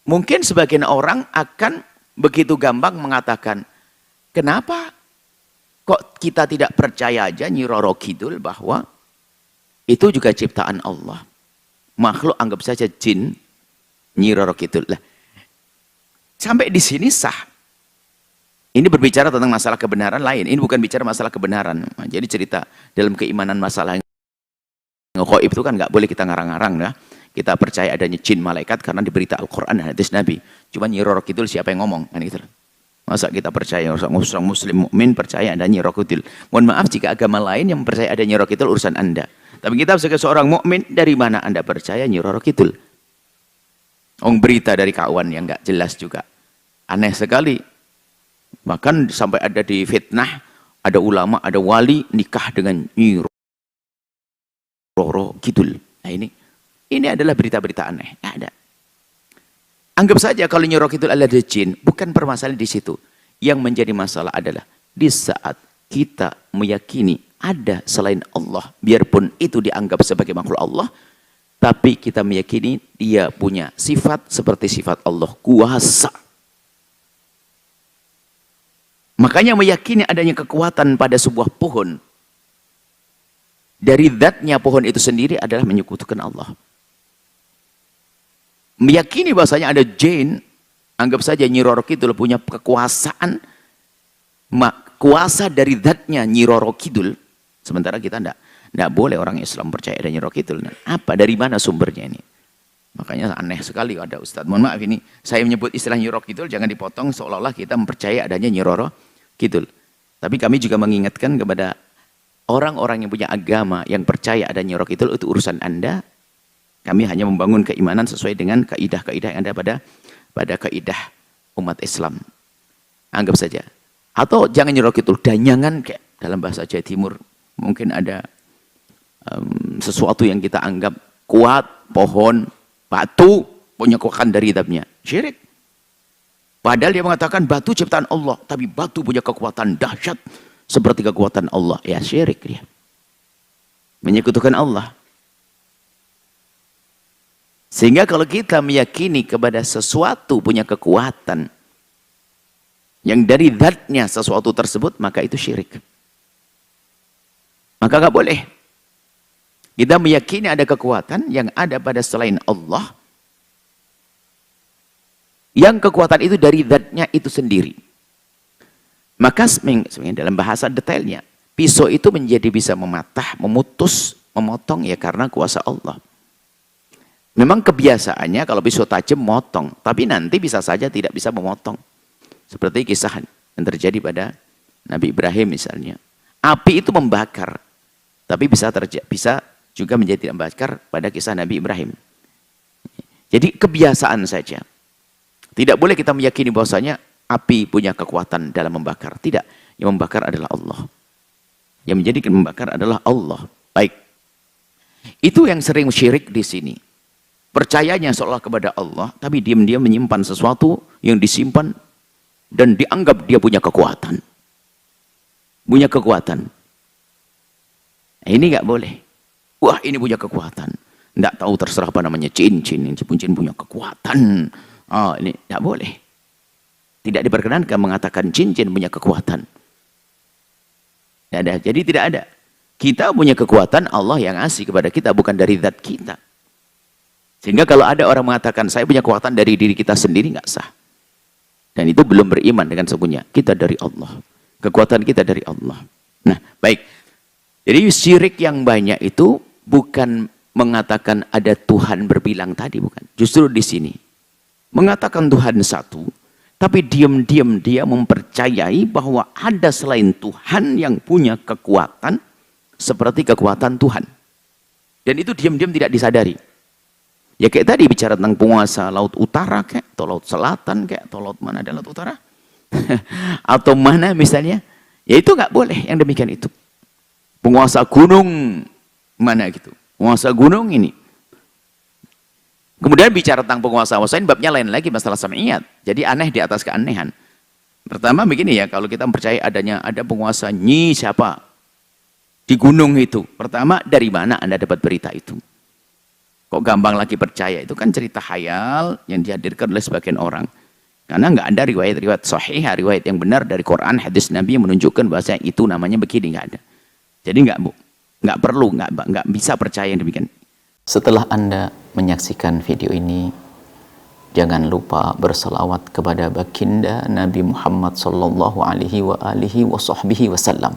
Mungkin sebagian orang akan begitu gampang mengatakan, kenapa kok kita tidak percaya aja Nyi Roro Kidul bahwa itu juga ciptaan Allah. Makhluk anggap saja jin, Nyi Roro Kidul. Lah, sampai di sini sah. Ini berbicara tentang masalah kebenaran lain. Ini bukan bicara masalah kebenaran. Nah, jadi cerita dalam keimanan masalah yang gaib itu kan nggak boleh kita ngarang-ngarang ya. Kita percaya adanya jin malaikat karena diberita Al-Quran dan hadis Nabi. Cuma Nyi Roro Kidul siapa yang ngomong? Kan gitu. Masa kita percaya orang muslim mukmin percaya ada Nyi Roro Kidul. Mohon maaf jika agama lain yang percaya ada Nyi Roro Kidul urusan Anda. Tapi kita sebagai seorang mukmin, dari mana Anda percaya Nyi Roro Kidul? Berita dari kawan yang nggak jelas juga. Aneh sekali. Bahkan sampai ada di fitnah, ada ulama, ada wali nikah dengan Nyi Roro Kidul. Nah ini adalah berita-berita aneh. Nggak ada. Anggap saja kalau Nyi Roro Kidul adalah jin, bukan permasalahan di situ. Yang menjadi masalah adalah di saat kita meyakini ada selain Allah, biarpun itu dianggap sebagai makhluk Allah, tapi kita meyakini dia punya sifat seperti sifat Allah, kuasa. Makanya meyakini adanya kekuatan pada sebuah pohon, dari zatnya pohon itu sendiri adalah menyekutukan Allah. Meyakini bahasanya ada jin, anggap saja Nyi Roro Kidul punya kekuasaan, kuasa dari zatnya Nyi Roro Kidul, sementara kita tidak boleh orang Islam percaya ada Nyi Roro Kidul. Apa, dari mana sumbernya ini? Makanya aneh sekali ada Ustadz. Mohon maaf ini, saya menyebut istilah Nyi Roro Kidul, jangan dipotong seolah-olah kita mempercayai adanya Nyi Roro Kidul. Tapi kami juga mengingatkan kepada orang-orang yang punya agama, yang percaya ada Nyi Roro Kidul, itu urusan Anda. Kami hanya membangun keimanan sesuai dengan kaidah-kaidah yang ada pada kaidah umat Islam. Anggap saja. Atau jangan Nyi Roro Kidul, danyangan kayak dalam bahasa Jawa Timur. Mungkin ada sesuatu yang kita anggap kuat, pohon, batu, punya kekuatan dari zatnya. Syirik. Padahal dia mengatakan batu ciptaan Allah, tapi batu punya kekuatan dahsyat seperti kekuatan Allah. Ya syirik dia. Menyekutukan Allah. Sehingga kalau kita meyakini kepada sesuatu punya kekuatan yang dari zatnya sesuatu tersebut, maka itu syirik. Maka nggak boleh. Kita meyakini ada kekuatan yang ada pada selain Allah, yang kekuatan itu dari zatnya itu sendiri. Maka sebenarnya dalam bahasa detailnya, pisau itu menjadi bisa mematah, memutus, memotong ya karena kuasa Allah. Memang kebiasaannya kalau pisau tajam motong, tapi nanti bisa saja tidak bisa memotong. Seperti kisah yang terjadi pada Nabi Ibrahim misalnya. Api itu membakar, tapi bisa juga menjadi tidak membakar pada kisah Nabi Ibrahim. Jadi kebiasaan saja. Tidak boleh kita meyakini bahwasanya api punya kekuatan dalam membakar. Tidak, yang membakar adalah Allah. Yang menjadikan membakar adalah Allah. Baik. Itu yang sering syirik di sini. Percayanya seolah kepada Allah, tapi diam-diam menyimpan sesuatu yang disimpan dan dianggap dia punya kekuatan. Punya kekuatan. Nah, ini nggak boleh. Wah, ini punya kekuatan. Nggak tahu terserah apa namanya, jin punya kekuatan. Oh, ini nggak boleh. Tidak diperkenankan mengatakan jin punya kekuatan. Tidak ada. Jadi tidak ada. Kita punya kekuatan, Allah yang ngasih kepada kita, bukan dari zat kita. Sehingga kalau ada orang mengatakan saya punya kekuatan dari diri kita sendiri, nggak sah. Dan itu belum beriman dengan sesungguhnya. Kita dari Allah. Kekuatan kita dari Allah. Nah, baik. Jadi syirik yang banyak itu bukan mengatakan ada Tuhan berbilang tadi, bukan. Justru di sini. Mengatakan Tuhan satu, tapi diam-diam dia mempercayai bahwa ada selain Tuhan yang punya kekuatan seperti kekuatan Tuhan. Dan itu diam-diam tidak disadari. Ya kayak tadi bicara tentang penguasa laut utara kayak, atau laut selatan kayak, atau laut mana ada laut utara? Atau mana misalnya? Ya itu nggak boleh yang demikian itu. Penguasa gunung mana gitu. Penguasa gunung ini. Kemudian bicara tentang penguasa wasain, babnya lain lagi masalah sam'iyat. Jadi aneh di atas keanehan. Pertama begini ya, kalau kita percaya ada penguasa Nyi siapa di gunung itu. Pertama, dari mana Anda dapat berita itu? Kok gampang lagi percaya? Itu kan cerita khayal yang dihadirkan oleh sebagian orang. Karena nggak ada riwayat-riwayat sahih, riwayat yang benar dari Quran, hadis Nabi yang menunjukkan bahwa itu namanya begini, nggak ada. Jadi nggak perlu, nggak bisa percaya yang demikian. Setelah Anda menyaksikan video ini, jangan lupa berselawat kepada baginda Nabi Muhammad sallallahu alaihi wa alihi wa sahbihi wasallam.